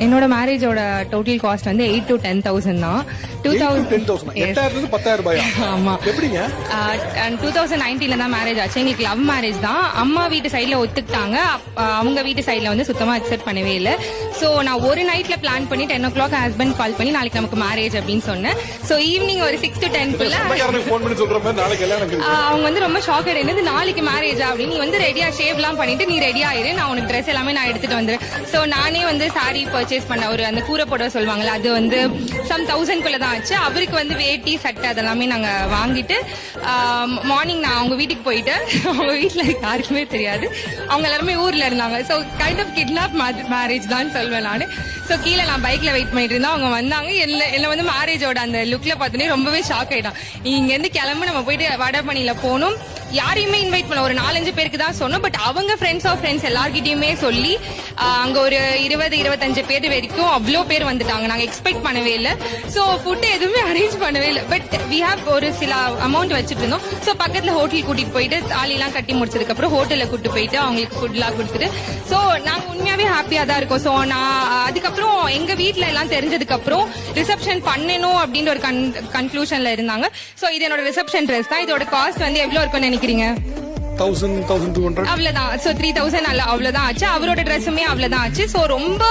என்னோட மேரேஜோட total cost வந்து 8 to 10,000 தான். 10,000 ஆமா. எப்படிங்க? 2019ல தான் மேரேஜ் ஆச்சு. எங்களுக்கு லவ் மேரேஜ் தான். அம்மா வீட்டு சைட்ல ஒத்துக்கிட்டாங்க, அவங்க வீட்டு சைட்ல வந்து சுத்தமா அக்செப்ட் பண்ணவே இல்லை. சோ நான் ஒரு நைட்ல பிளான் பண்ணி 10 o'clock ஹஸ்பண்ட் கால் பண்ணி நாளைக்கு நமக்கு மேரேஜ் அப்படின்னு சொன்னேன். சோ ஈவினிங் ஒரு 6 to 10 அவங்க வந்து ரொம்ப ஷாக் ஆயிடுது. நாளைக்கு மேரேஜ் அப்படின்னு, நீ வந்து ரெடியா ஷேவ் எல்லாம் பண்ணிட்டு நீ ரெடியா ஆயிரு, நான் உனக்கு ட்ரெஸ் எல்லாமே நான் எடுத்துட்டு வந்துடுறேன். சோ நானே வந்து சாரி பர்ச்சேஸ் பண்ண, ஒரு அந்த கூரை புடவை சொல்லுவாங்கல்ல, அது வந்து some 1000 தான் ஆச்சு. அவருக்கு வந்து வேட்டி சட்டை அதெல்லாமே நாங்க வாங்கிட்டு மார்னிங் நான் அவங்க வீட்டுக்கு போயிட்டு, அவங்க வீட்டுல யாருக்குமே தெரியாது, அவங்க எல்லாருமே ஊர்ல இருந்தாங்க. So kind of kidnap marriage தான் சொல்வேன் நானு. சோ கீழே நான் பைக்ல வெயிட் பண்ணிட்டு இருந்தேன், அவங்க வந்தாங்க. என்ன வந்து மேரேஜோட அந்த லுக்ல பார்த்தோன்னே ரொம்பவே ஷாக் ஆயிட்டான். இங்க இருந்து கிளம்பு, நம்ம போயிட்டு வடபணியில போனோம். யாரையுமே இன்வைட் பண்ண, ஒரு 4-5 பேருக்கு தான் சொன்னோம். பட் அவங்க ஃப்ரெண்ட்ஸ் எல்லார்கிட்டயுமே சொல்லி அங்க ஒரு 20-25 பேர் வரைக்கும் அவ்வளோ பேர் வந்துட்டாங்க. நாங்க எக்ஸ்பெக்ட் பண்ணவே இல்லை. சோ ஃபுட் எதுவுமே அரேஞ்ச் பண்ணவே இல்லை. பட் வி ஹேவ் ஒரு சில அமௌண்ட் வச்சுட்டு இருந்தோம். சோ பக்கத்துல ஹோட்டல் கூட்டிட்டு போயிட்டு தாலி எல்லாம் கட்டி முடிச்சதுக்கு அப்புறம் ஹோட்டல்ல கூட்டு போயிட்டு அவங்களுக்கு ஃபுட் எல்லாம் கொடுத்துட்டு, சோ நாங்க உண்மையாவே ஹாப்பியா தான் இருக்கோம். சோ நான் அதுக்கப்புறம் எங்க வீட்டுல எல்லாம் தெரிஞ்சதுக்கு அப்புறம் ரிசப்ஷன் பண்ணணும் அப்படின்ற ஒரு கன்க்ளூஷன்ல இருந்தாங்க. சோ இது என்னோட ரிசப்ஷன் ட்ரெஸ் தான். இதோட காஸ்ட் வந்து எவ்வளவு இருக்கும்னு நினைக்கிறீங்க? 1,200 அவ்வளவுதான். சோ 3,000 அவ்வளவுதான் ஆச்சு. அவரோட ட்ரெஸ்ஸுமே அவ்வளவுதான் ஆச்சு. சோ ரொம்ப